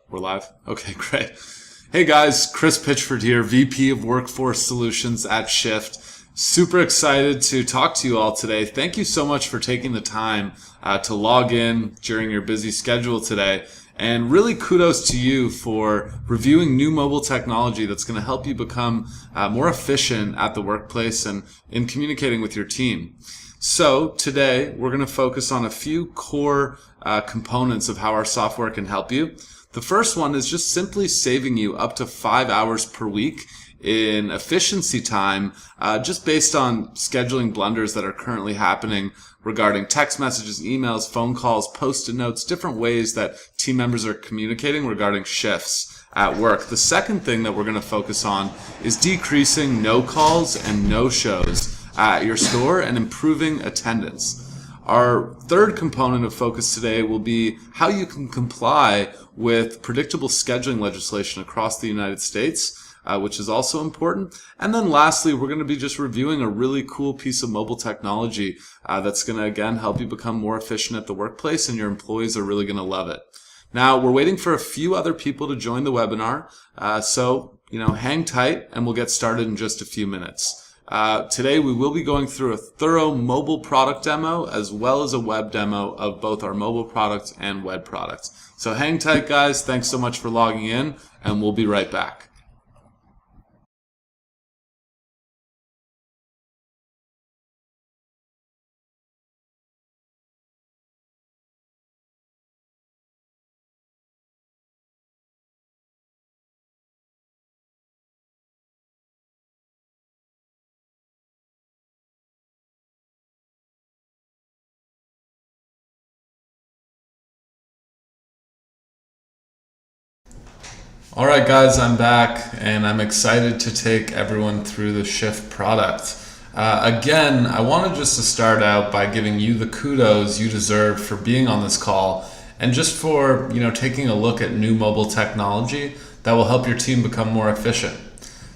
We're live? Okay, great. Hey guys, Chris Pitchford here, VP of Workforce Solutions at Shyft. Super excited to talk to you all today. Thank you so much for taking the time to log in during your busy schedule today. And really kudos to you for reviewing new mobile technology that's going to help you become more efficient at the workplace and in communicating with your team. So today we're going to focus on a few core components of how our software can help you. The first one is just simply saving you up to 5 hours per week in efficiency time, just based on scheduling blunders that are currently happening regarding text messages, emails, phone calls, post-it notes, different ways that team members are communicating regarding shifts at work. The second thing that we're going to focus on is decreasing no calls and no shows at your store and improving attendance. Our third component of focus today will be how you can comply with predictable scheduling legislation across the United States, which is also important. And then lastly, we're going to be just reviewing a really cool piece of mobile technology that's going to, again, help you become more efficient at the workplace, and your employees are really going to love it. Now, we're waiting for a few other people to join the webinar, so hang tight and we'll get started in just a few minutes. Today we will be going through a thorough mobile product demo as well as a web demo of both our mobile products and web products. So hang tight, guys. Thanks so much for logging in, and we'll be right back. All right, guys, I'm back, and I'm excited to take everyone through the Shyft product. Again, I wanted just to start out by giving you the kudos you deserve for being on this call, and just for taking a look at new mobile technology that will help your team become more efficient.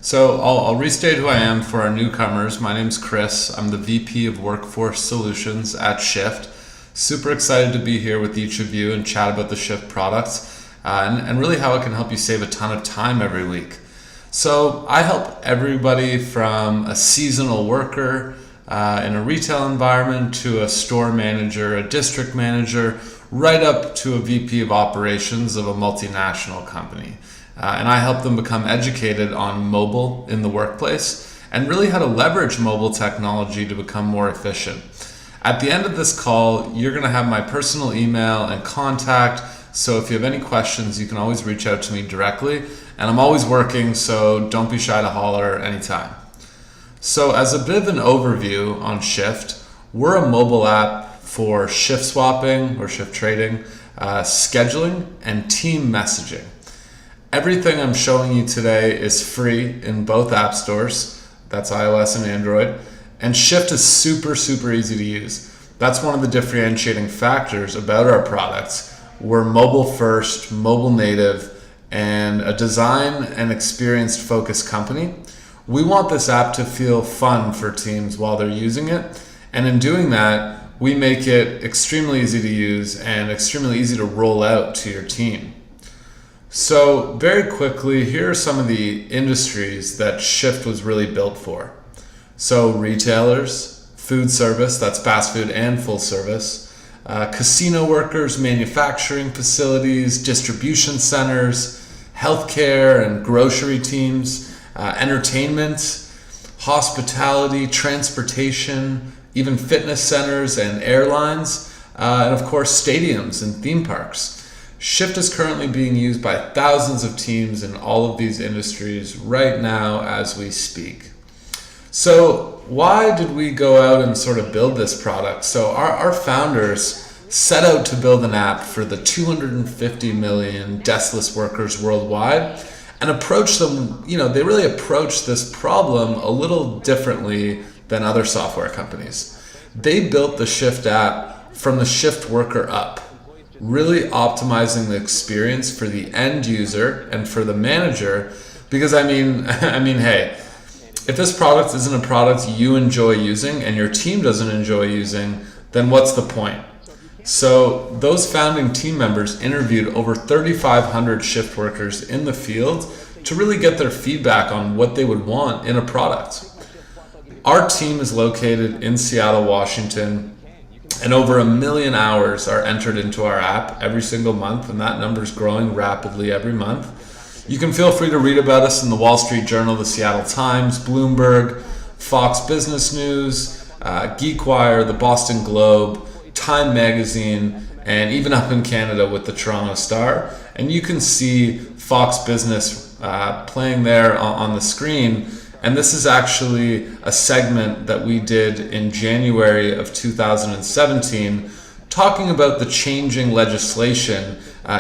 So I'll restate who I am for our newcomers. My name's Chris. I'm the VP of Workforce Solutions at Shyft. Super excited to be here with each of you and chat about the Shyft products. And really how it can help you save a ton of time every week. So I help everybody from a seasonal worker in a retail environment to a store manager, a district manager, right up to a VP of operations of a multinational company. And I help them become educated on mobile in the workplace and really how to leverage mobile technology to become more efficient. At the end of this call, you're going to have my personal email and contact. So if you have any questions, you can always reach out to me directly. And I'm always working, so don't be shy to holler anytime. So as a bit of an overview on Shyft, we're a mobile app for shift swapping or shift trading, scheduling, and team messaging. Everything I'm showing you today is free in both app stores. That's iOS and Android. And Shyft is super, super easy to use. That's one of the differentiating factors about our products. We're mobile first, mobile native, and a design and experience focused company. We want this app to feel fun for teams while they're using it. And in doing that, we make it extremely easy to use and extremely easy to roll out to your team. So very quickly, here are some of the industries that Shyft was really built for. So retailers, food service, that's fast food and full service, casino workers, manufacturing facilities, distribution centers, healthcare and grocery teams, entertainment, hospitality, transportation, even fitness centers and airlines, and of course stadiums and theme parks. Shyft is currently being used by thousands of teams in all of these industries right now as we speak. So why did we go out and sort of build this product? So our founders set out to build an app for the 250 million deskless workers worldwide and approach them, they really approached this problem a little differently than other software companies. They built the Shyft app from the Shyft worker up, really optimizing the experience for the end user and for the manager, because hey, if this product isn't a product you enjoy using and your team doesn't enjoy using, then what's the point? So those founding team members interviewed over 3,500 shift workers in the field to really get their feedback on what they would want in a product. Our team is located in Seattle, Washington, and over 1 million hours are entered into our app every single month, and that number is growing rapidly every month. You can feel free to read about us in the Wall Street Journal, the Seattle Times, Bloomberg, Fox Business News, GeekWire, the Boston Globe, Time Magazine, and even up in Canada with the Toronto Star. And you can see Fox Business playing there on the screen. And this is actually a segment that we did in January of 2017, talking about the changing legislation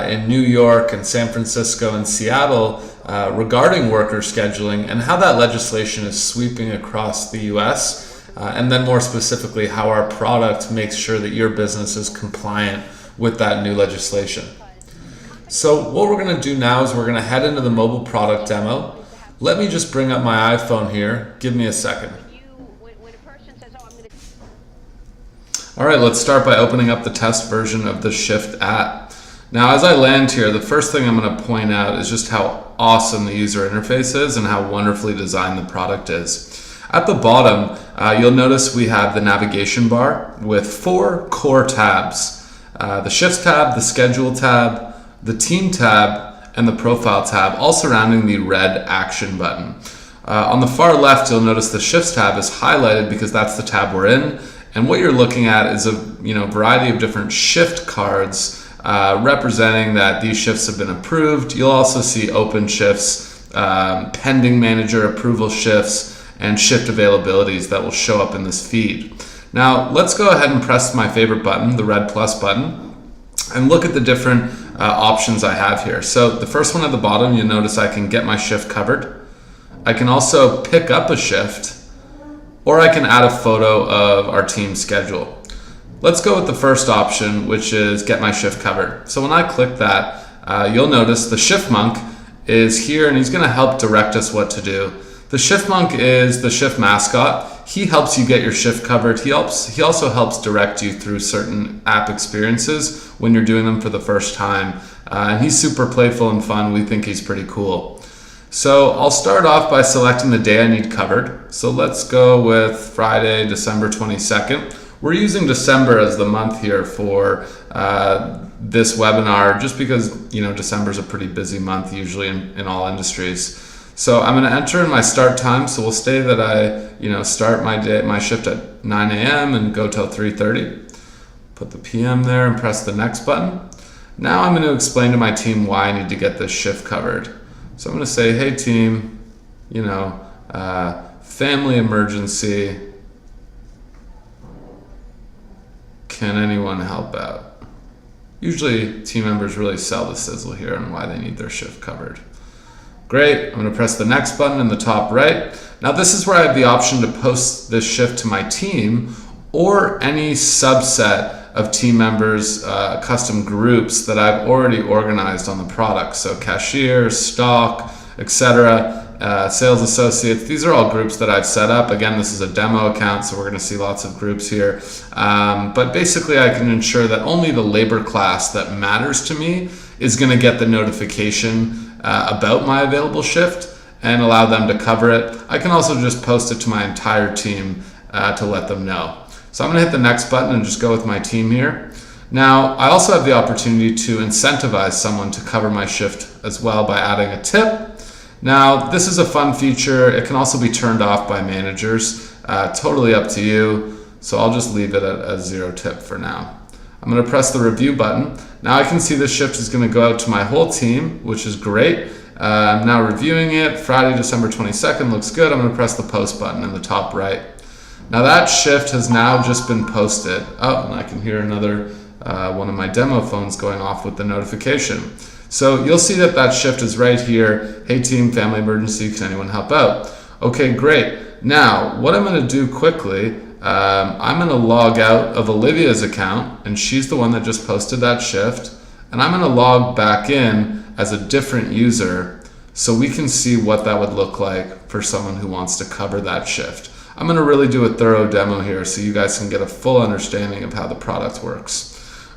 in New York and San Francisco and Seattle regarding worker scheduling, and how that legislation is sweeping across the US. And then more specifically, how our product makes sure that your business is compliant with that new legislation. So what we're going to do now is we're going to head into the mobile product demo. Let me just bring up my iPhone here. Give me a second. All right, let's start by opening up the test version of the Shyft app. Now, as I land here, the first thing I'm going to point out is just how awesome the user interface is and how wonderfully designed the product is. At the bottom, you'll notice we have the navigation bar with 4 core tabs. The Shifts tab, the Schedule tab, the Team tab, and the Profile tab, all surrounding the red Action button. On the far left, you'll notice the Shifts tab is highlighted because that's the tab we're in. And what you're looking at is a variety of different shift cards representing that these shifts have been approved. You'll also see open shifts, pending manager approval shifts, and shift availabilities that will show up in this feed. Now, let's go ahead and press my favorite button, the red plus button, and look at the different options I have here. So the first one at the bottom, you'll notice I can get my shift covered. I can also pick up a shift, or I can add a photo of our team schedule. Let's go with the first option, which is get my shift covered. So when I click that, you'll notice the Shift Monk is here, and he's going to help direct us what to do. The Shift Monk is the Shift mascot. He helps you get your shift covered. He also helps direct you through certain app experiences when you're doing them for the first time. And he's super playful and fun. We think he's pretty cool. So I'll start off by selecting the day I need covered. So let's go with Friday, December 22nd. We're using December as the month here for this webinar, just because December is a pretty busy month usually in all industries. So I'm going to enter in my start time. So we'll say that I start my shift at 9 a.m. and go till 3:30. Put the PM there and press the next button. Now I'm going to explain to my team why I need to get this shift covered. So I'm going to say, hey team, family emergency. Can anyone help out? Usually team members really sell the sizzle here on why they need their shift covered. Great, I'm going to press the next button in the top right. Now this is where I have the option to post this shift to my team or any subset of team members, custom groups that I've already organized on the product. So cashier, stock, etc., sales associates. These are all groups that I've set up. Again, this is a demo account, so we're going to see lots of groups here. But basically I can ensure that only the labor class that matters to me is going to get the notification about my available shift and allow them to cover it. I can also just post it to my entire team to let them know. So I'm going to hit the next button and just go with my team here. Now, I also have the opportunity to incentivize someone to cover my shift as well by adding a tip. Now, this is a fun feature. It can also be turned off by managers. Totally up to you. So I'll just leave it at 0 tip for now. I'm going to press the review button. Now I can see this shift is going to go out to my whole team, which is great. I'm now reviewing it. Friday, December 22nd looks good. I'm going to press the post button in the top right. Now that shift has now just been posted. Oh, and I can hear another one of my demo phones going off with the notification. So you'll see that that shift is right here. Hey team, family emergency, can anyone help out? Okay, great. Now, what I'm going to do quickly, I'm going to log out of Olivia's account, and she's the one that just posted that shift. And I'm going to log back in as a different user so we can see what that would look like for someone who wants to cover that shift. I'm going to really do a thorough demo here so you guys can get a full understanding of how the product works.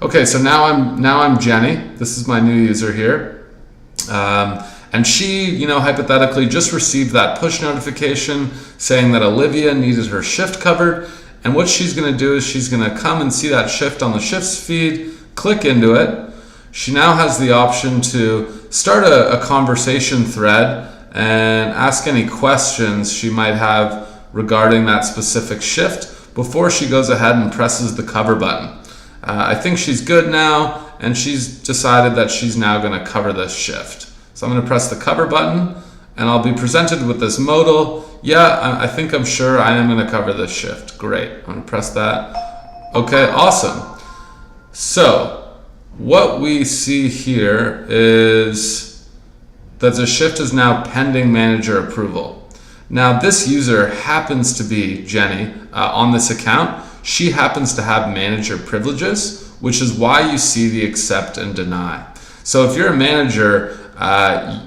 Okay, so now I'm Jenny. This is my new user here. And she, hypothetically just received that push notification saying that Olivia needed her shift covered. And what she's going to do is she's going to come and see that shift on the shifts feed, click into it. She now has the option to start a conversation thread and ask any questions she might have regarding that specific shift before she goes ahead and presses the cover button. I think she's good now, and she's decided that she's now going to cover this shift. So I'm going to press the cover button, and I'll be presented with this modal. Yeah, I think I'm sure I am going to cover this shift. Great. I'm going to press that. Okay, awesome. So what we see here is that the shift is now pending manager approval. Now this user happens to be Jenny on this account. She happens to have manager privileges, which is why you see the accept and deny. So if you're a manager,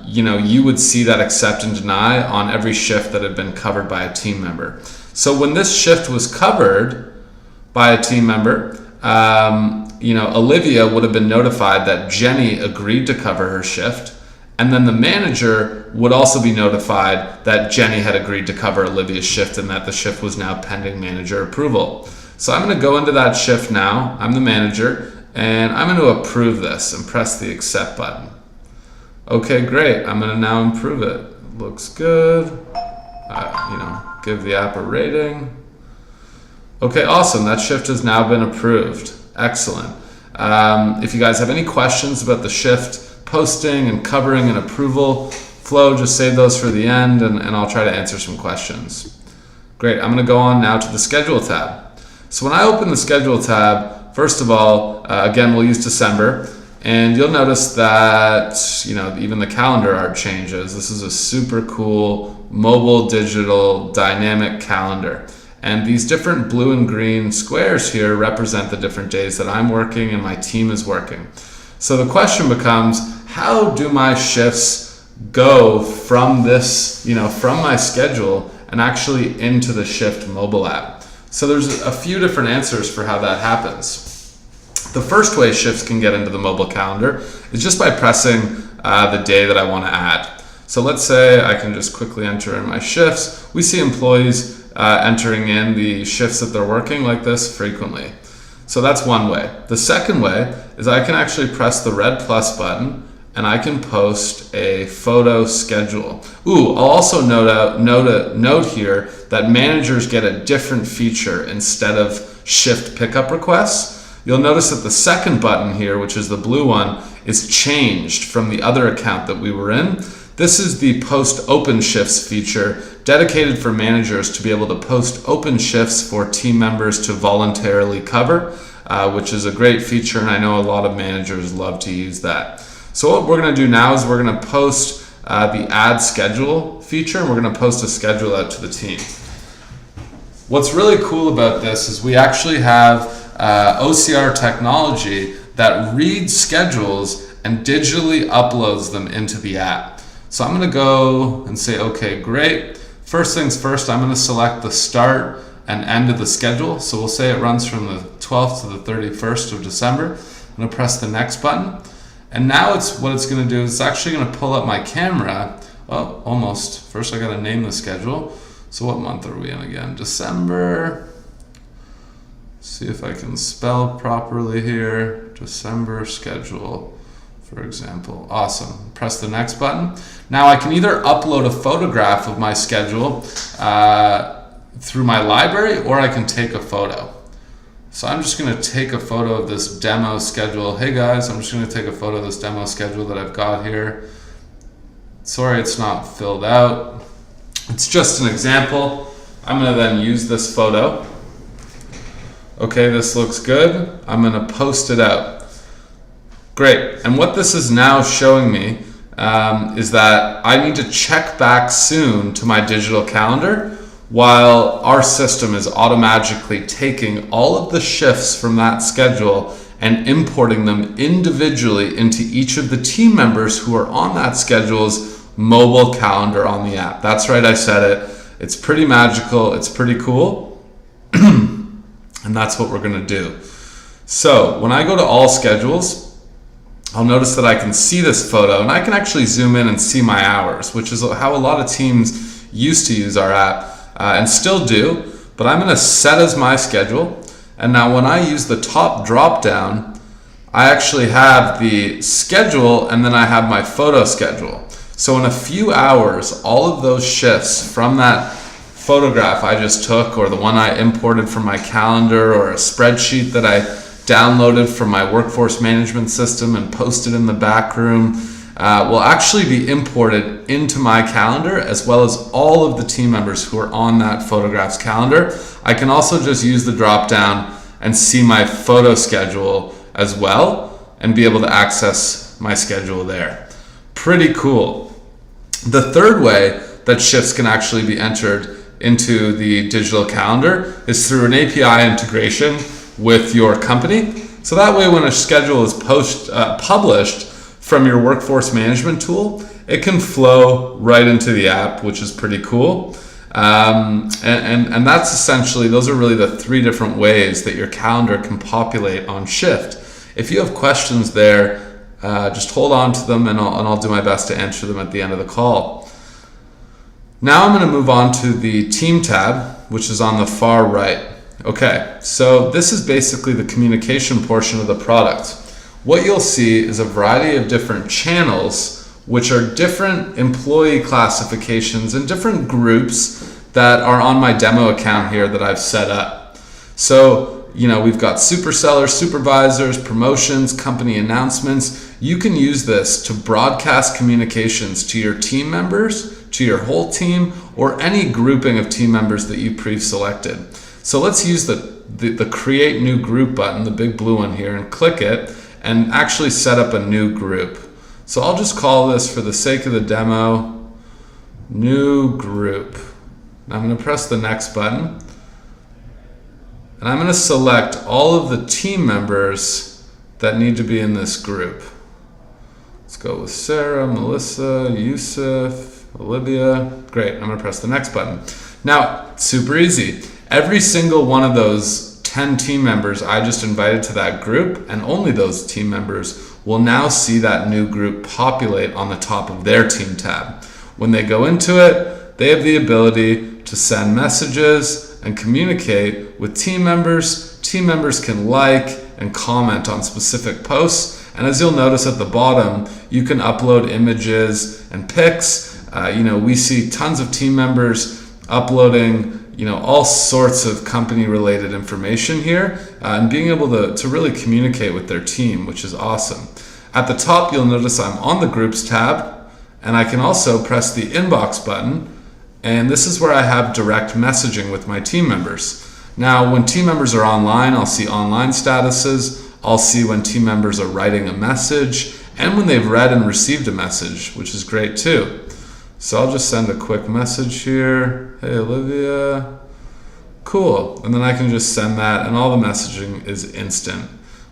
you would see that accept and deny on every shift that had been covered by a team member. So when this shift was covered by a team member, Olivia would have been notified that Jenny agreed to cover her shift, and then the manager would also be notified that Jenny had agreed to cover Olivia's shift and that the shift was now pending manager approval. So I'm going to go into that shift now. I'm the manager, and I'm going to approve this and press the accept button. Okay, great. I'm going to now improve it. Looks good. Give the app a rating. Okay, awesome. That shift has now been approved. Excellent. If you guys have any questions about the shift posting and covering and approval flow, just save those for the end, and I'll try to answer some questions. Great. I'm going to go on now to the schedule tab. So when I open the schedule tab, first of all, again, we'll use December. And you'll notice that, even the calendar art changes. This is a super cool mobile, digital, dynamic calendar. And these different blue and green squares here represent the different days that I'm working and my team is working. So the question becomes, how do my shifts go from this, from my schedule and actually into the Shyft mobile app? So there's a few different answers for how that happens. The first way shifts can get into the mobile calendar is just by pressing the day that I want to add. So let's say I can just quickly enter in my shifts. We see employees entering in the shifts that they're working like this frequently. So that's one way. The second way is I can actually press the red plus button and I can post a photo schedule. Ooh, I'll also note here that managers get a different feature instead of shift pickup requests. You'll notice that the second button here, which is the blue one, is changed from the other account that we were in. This is the post open shifts feature dedicated for managers to be able to post open shifts for team members to voluntarily cover, which is a great feature, and I know a lot of managers love to use that. So what we're going to do now is we're going to post the add schedule feature, and we're going to post a schedule out to the team. What's really cool about this is we actually have OCR technology that reads schedules and digitally uploads them into the app. So I'm going to go and say, okay, great. First things first, I'm going to select the start and end of the schedule. So we'll say it runs from the 12th to the 31st of December. I'm going to press the next button. And now what it's going to do is it's actually going to pull up my camera. Well, almost. First I got to name the schedule. So what month are we in again? December. See if I can spell properly here. December schedule, for example. Awesome. Press the next button. Now I can either upload a photograph of my schedule through my library, or I can take a photo. So I'm just going to take a photo of this demo schedule. Hey guys, I'm just going to take a photo of this demo schedule that I've got here. Sorry it's not filled out. It's just an example. I'm going to then use this photo. Okay, this looks good. I'm going to post it out. Great. And what this is now showing me is that I need to check back soon to my digital calendar while our system is automatically taking all of the shifts from that schedule and importing them individually into each of the team members who are on that schedule's mobile calendar on the app. That's right, I said it. It's pretty magical. It's pretty cool. And that's what we're going to do. So when I go to all schedules, I'll notice that I can see this photo, and I can actually zoom in and see my hours, which is how a lot of teams used to use our app and still do. But I'm going to set as my schedule. And now when I use the top drop down, I actually have the schedule, and then I have my photo schedule. So in a few hours, all of those shifts from that photograph I just took, or the one I imported from my calendar, or a spreadsheet that I downloaded from my workforce management system and posted in the back room, will actually be imported into my calendar, as well as all of the team members who are on that photograph's calendar. I can also just use the drop down and see my photo schedule as well, and be able to access my schedule there. Pretty cool. The third way that shifts can actually be entered into the digital calendar is through an API integration with your company. So that way, when a schedule is published from your workforce management tool, it can flow right into the app, which is pretty cool. And that's essentially, those are really the three different ways that your calendar can populate on Shyft. If you have questions there, just hold on to them, and I'll do my best to answer them at the end of the call. Now I'm going to move on to the team tab, which is on the far right. Okay, so this is basically the communication portion of the product. What you'll see is a variety of different channels, which are different employee classifications and different groups that are on my demo account here that I've set up. So, we've got super sellers, supervisors, promotions, company announcements. You can use this to broadcast communications to your team members, to your whole team, or any grouping of team members that you pre-selected. So let's use the create new group button, the big blue one here, and click it and actually set up a new group. So I'll just call this, for the sake of the demo, new group. I'm going to press the next button, and I'm going to select all of the team members that need to be in this group. Let's go with Sarah, Melissa, Yusuf, Olivia. Great. I'm going to press the next button. Now, super easy. Every single one of those 10 team members I just invited to that group, and only those team members, will now see that new group populate on the top of their team tab. When they go into it, they have the ability to send messages and communicate with team members. Team members can like and comment on specific posts. And as you'll notice at the bottom, you can upload images and pics. We see tons of team members uploading all sorts of company related information here, and being able to really communicate with their team, which is awesome. At the top, you'll notice I'm on the groups tab, and I can also press the inbox button, and this is where I have direct messaging with my team members. Now, when team members are online, I'll see online statuses. I'll see when team members are writing a message, and when they've read and received a message, which is great too. So I'll just send a quick message here. Hey, Olivia. Cool. And then I can just send that, and all the messaging is instant,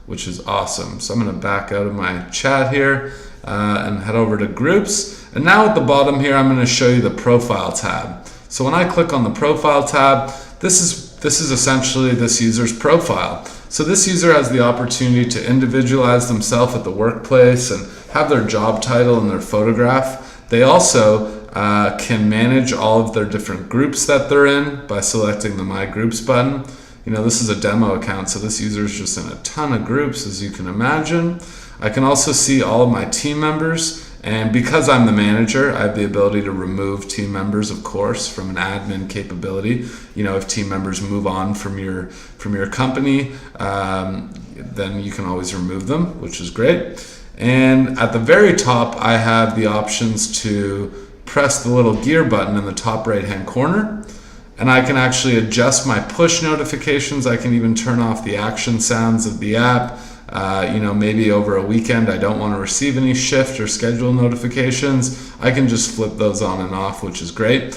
which is awesome. So I'm going to back out of my chat here and head over to groups. And now at the bottom here, I'm going to show you the profile tab. So when I click on the profile tab, this is essentially this user's profile. So this user has the opportunity to individualize themselves at the workplace and have their job title and their photograph. They also can manage all of their different groups that they're in by selecting the My Groups button. This is a demo account, so this user is just in a ton of groups, as you can imagine. I can also see all of my team members, and because I'm the manager, I have the ability to remove team members, of course, from an admin capability. If team members move on from your company, then you can always remove them, which is great. And at the very top, I have the options to press the little gear button in the top right hand corner, and I can actually adjust my push notifications. I can even turn off the action sounds of the app. Maybe over a weekend I don't want to receive any shift or schedule notifications. I can just flip those on and off, which is great.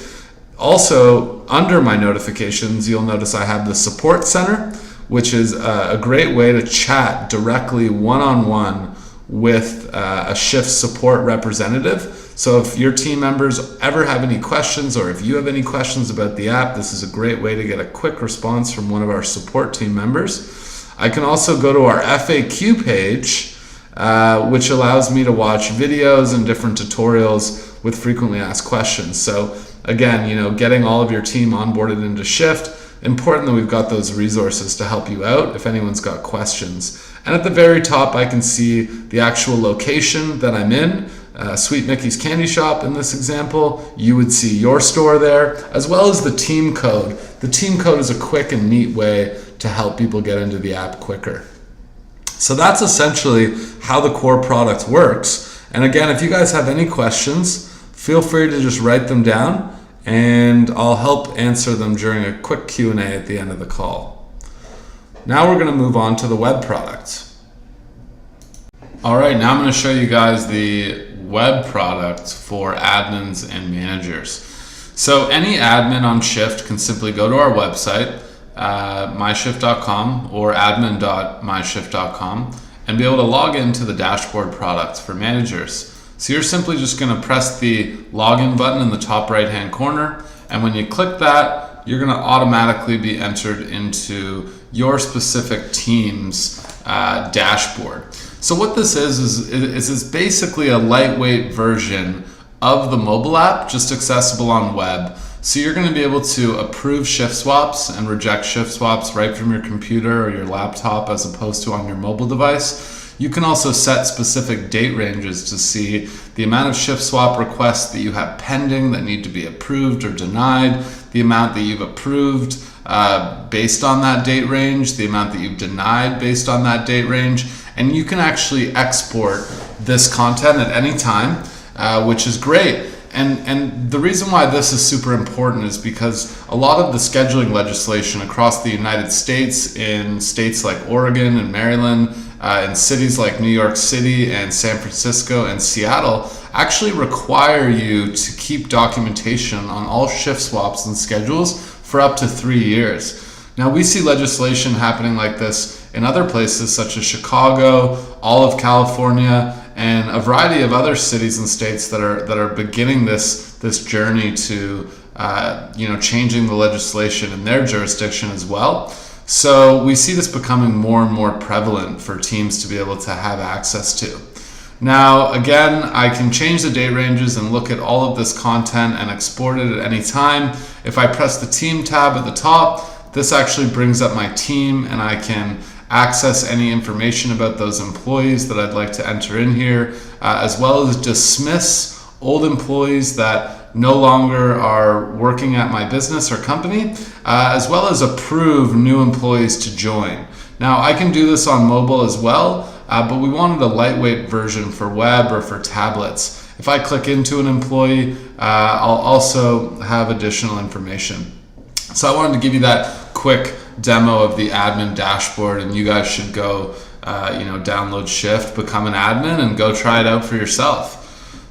Also, under my notifications, you'll notice I have the support center, which is a great way to chat directly one-on-one with a Shyft support representative. So if your team members ever have any questions, or if you have any questions about the app, this is a great way to get a quick response from one of our support team members. I can also go to our FAQ page, which allows me to watch videos and different tutorials with frequently asked questions. So again, getting all of your team onboarded into Shyft, important that we've got those resources to help you out if anyone's got questions. And at the very top, I can see the actual location that I'm in, Sweet Mickey's Candy Shop in this example. You would see your store there, as well as the team code. The team code is a quick and neat way to help people get into the app quicker. So that's essentially how the core product works. And again, if you guys have any questions, feel free to just write them down and I'll help answer them during a quick Q&A at the end of the call. Now we're going to move on to the web product. All right, now I'm going to show you guys the web product for admins and managers. So any admin on Shyft can simply go to our website, myshyft.com or admin.myshyft.com, and be able to log into the dashboard product for managers. So you're simply just going to press the login button in the top right hand corner, and when you click that, you're going to automatically be entered into your specific team's dashboard. So what this is basically a lightweight version of the mobile app, just accessible on web. So you're going to be able to approve shift swaps and reject shift swaps right from your computer or your laptop as opposed to on your mobile device. You can also set specific date ranges to see the amount of shift swap requests that you have pending that need to be approved or denied, the amount that you've approved based on that date range, the amount that you've denied based on that date range, and you can actually export this content at any time, which is great. And the reason why this is super important is because a lot of the scheduling legislation across the United States, in states like Oregon and Maryland, in cities like New York City and San Francisco and Seattle, actually require you to keep documentation on all shift swaps and schedules for up to 3 years. Now we see legislation happening like this in other places such as Chicago, all of California, and a variety of other cities and states that are beginning this journey to changing the legislation in their jurisdiction as well. So we see this becoming more and more prevalent for teams to be able to have access to. Now again, I can change the date ranges and look at all of this content and export it at any time. If I press the team tab at the top, this actually brings up my team and I can access any information about those employees that I'd like to enter in here, as well as dismiss old employees that no longer are working at my business or company, as well as approve new employees to join. Now I can do this on mobile as well, but we wanted a lightweight version for web or for tablets. If I click into an employee, I'll also have additional information. So I wanted to give you that quick demo of the admin dashboard, and you guys should go download Shyft, become an admin, and go try it out for yourself.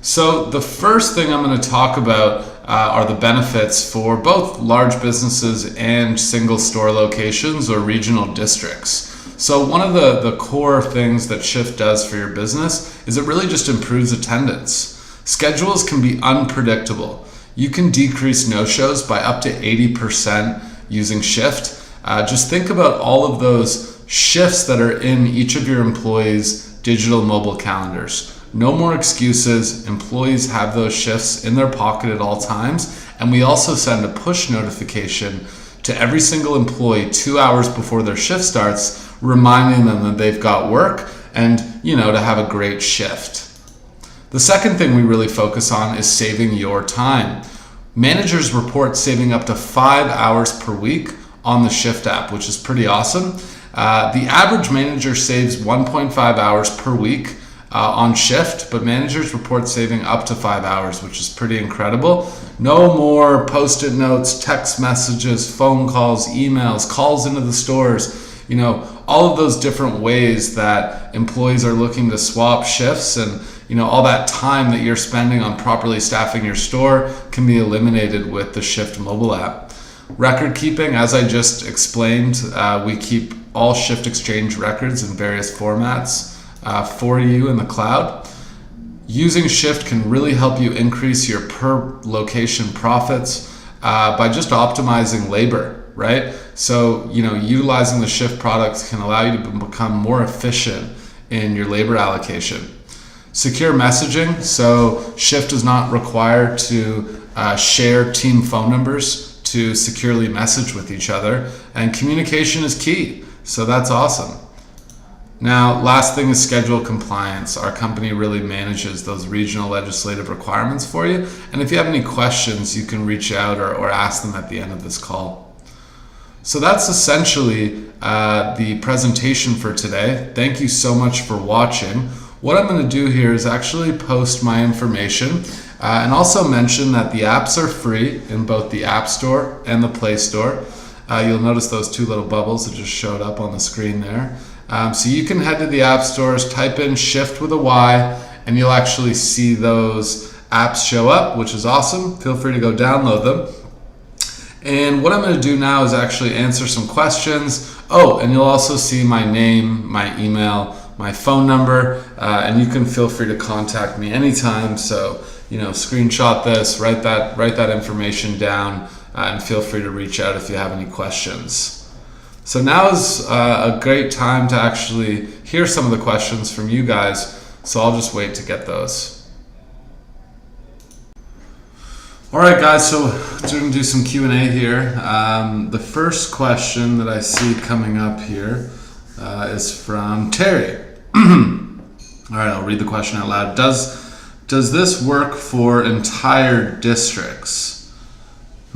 So the first thing I'm going to talk about are the benefits for both large businesses and single store locations or regional districts. So one of the core things that Shyft does for your business is it really just improves attendance. Schedules can be unpredictable. You can decrease no-shows by up to 80% using Shyft. Just think about all of those shifts that are in each of your employees' digital mobile calendars. No more excuses. Employees have those shifts in their pocket at all times. And we also send a push notification to every single employee 2 hours before their shift starts, reminding them that they've got work and, to have a great shift. The second thing we really focus on is saving your time. Managers report saving up to 5 hours per week on the Shyft app, which is pretty awesome. The average manager saves 1.5 hours per week on Shyft, but managers report saving up to 5 hours, which is pretty incredible. No more post-it notes, text messages, phone calls, emails, calls into the stores, all of those different ways that employees are looking to swap shifts, and all that time that you're spending on properly staffing your store can be eliminated with the Shyft mobile app. Record keeping, as I just explained, we keep all Shyft Exchange records in various formats for you in the cloud. Using Shyft can really help you increase your per location profits by just optimizing labor, right? So, utilizing the Shyft products can allow you to become more efficient in your labor allocation. Secure messaging. So Shyft is not required to share team phone numbers to securely message with each other, and communication is key. So that's awesome. Now, last thing is schedule compliance. Our company really manages those regional legislative requirements for you. And if you have any questions, you can reach out or ask them at the end of this call. So that's essentially the presentation for today. Thank you so much for watching. What I'm going to do here is actually post my information and also mention that the apps are free in both the App Store and the Play Store. You'll notice those two little bubbles that just showed up on the screen there. So you can head to the app stores, type in Shyft with a Y, and you'll actually see those apps show up, which is awesome. Feel free to go download them. And what I'm going to do now is actually answer some questions. Oh, and you'll also see my name, my email, my phone number, and you can feel free to contact me anytime. So, screenshot this, write that information down, and feel free to reach out if you have any questions. So now is a great time to actually hear some of the questions from you guys. So I'll just wait to get those. All right, guys, so we're going to do some Q&A here. The first question that I see coming up here is from Terry. All right, I'll read the question out loud. Does this work for entire districts?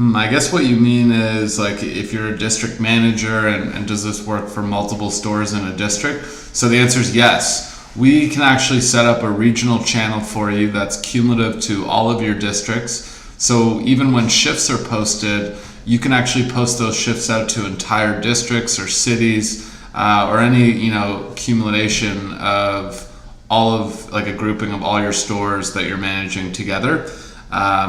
I guess what you mean is like if you're a district manager and does this work for multiple stores in a district? So the answer is yes. We can actually set up a regional channel for you that's cumulative to all of your districts. So even when shifts are posted, you can actually post those shifts out to entire districts or cities or any accumulation of all of like a grouping of all your stores that you're managing together.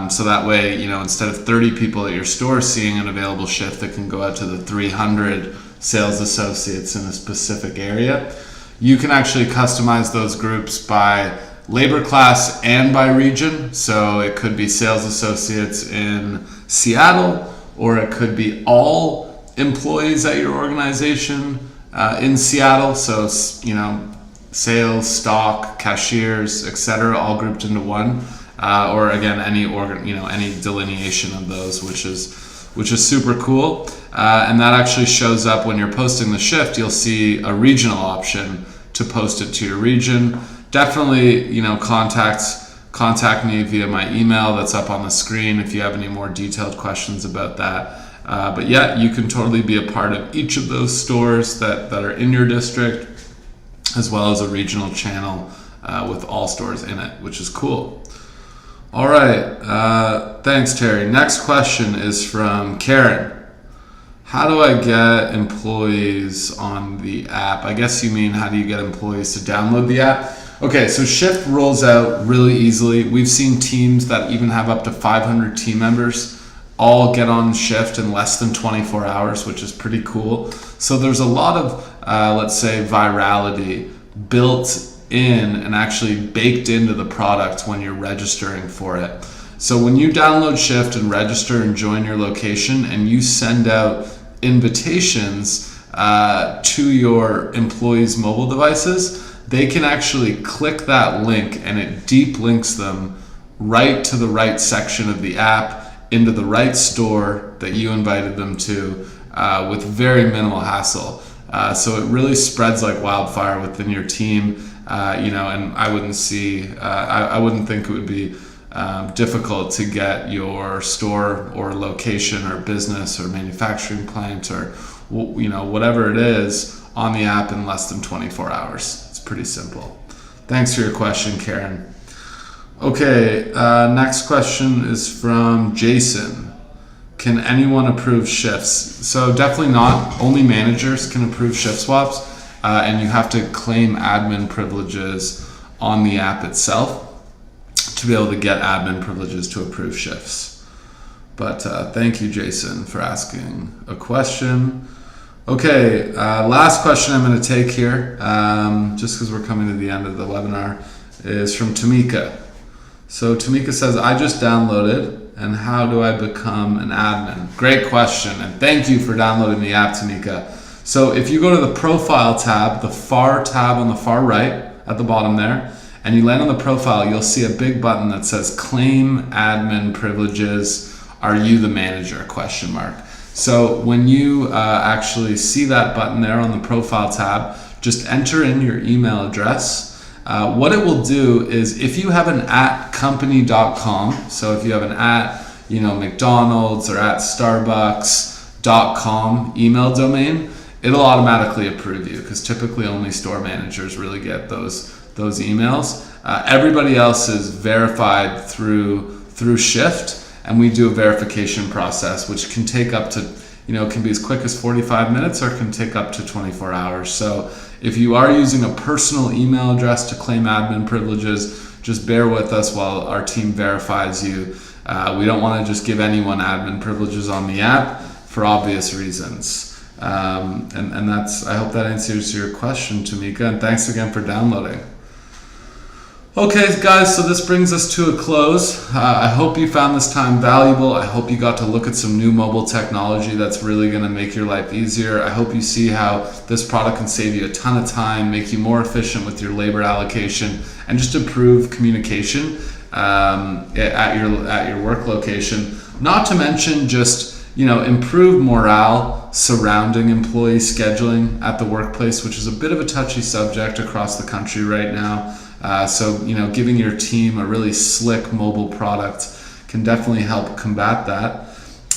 So that way, instead of 30 people at your store seeing an available shift, it can go out to the 300 sales associates in a specific area. You can actually customize those groups by labor class and by region. So it could be sales associates in Seattle, or it could be all employees at your organization in Seattle. So, sales, stock, cashiers, etc., all grouped into one. Or again, any delineation of those, which is super cool, and that actually shows up when you're posting the shift. You'll see a regional option to post it to your region. Definitely, contact me via my email that's up on the screen if you have any more detailed questions about that. But yeah, you can totally be a part of each of those stores that are in your district, as well as a regional channel with all stores in it, which is cool. All right, thanks, Terry. Next question is from Karen. How do I get employees on the app? I guess you mean how do you get employees to download the app? Okay, so Shyft rolls out really easily. We've seen teams that even have up to 500 team members all get on Shyft in less than 24 hours, which is pretty cool. So there's a lot of, let's say, virality built in and actually baked into the product when you're registering for it. So when you download Shyft and register and join your location and you send out invitations to your employees' mobile devices, they can actually click that link and it deep links them right to the right section of the app into the right store that you invited them to with very minimal hassle. So it really spreads like wildfire within your team. And I wouldn't think it would be difficult to get your store or location or business or manufacturing plant or whatever it is on the app in less than 24 hours. It's pretty simple. Thanks for your question, Karen. Okay, next question is from Jason. Can anyone approve shifts? So definitely not. Only managers can approve shift swaps. And you have to claim admin privileges on the app itself to be able to get admin privileges to approve shifts. But thank you, Jason, for asking a question. Okay, last question I'm going to take here, just because we're coming to the end of the webinar, is from Tamika. So Tamika says, I just downloaded and how do I become an admin? Great question, and thank you for downloading the app, Tamika. So if you go to the profile tab, the far tab on the far right at the bottom there, and you land on the profile, you'll see a big button that says claim admin privileges. Are you the manager? ? So when you actually see that button there on the profile tab, just enter in your email address. What it will do is if you have an @company.com, so if you have an @McDonald's or @Starbucks.com email domain, it'll automatically approve you because typically only store managers really get those emails. Everybody else is verified through Shyft, and we do a verification process which can take up to, can be as quick as 45 minutes or can take up to 24 hours. So if you are using a personal email address to claim admin privileges, just bear with us while our team verifies you. We don't want to just give anyone admin privileges on the app for obvious reasons. And that's, I hope that answers your question, Tamika, and thanks again for downloading. Okay, guys, so this brings us to a close. I hope you found this time valuable. I hope you got to look at some new mobile technology that's really going to make your life easier. I hope you see how this product can save you a ton of time, make you more efficient with your labor allocation, and just improve communication at your work location. Not to mention just improve morale surrounding employee scheduling at the workplace, which is a bit of a touchy subject across the country right now. So giving your team a really slick mobile product can definitely help combat that.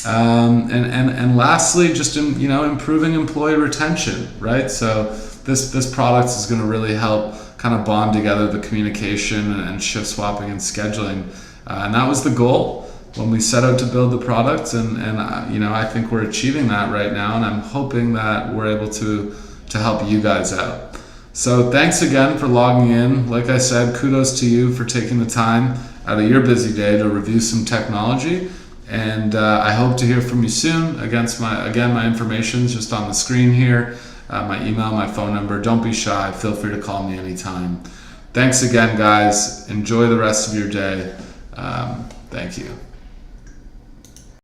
And lastly, just improving employee retention, right? So this product is going to really help kind of bond together the communication and shift swapping and scheduling, and that was the goal when we set out to build the product, and I think we're achieving that right now, and I'm hoping that we're able to help you guys out. So thanks again for logging in. Like I said, kudos to you for taking the time out of your busy day to review some technology, and I hope to hear from you soon. Again, my information is just on the screen here, my email, my phone number. Don't be shy, feel free to call me anytime. Thanks again, guys. Enjoy the rest of your day. Thank you.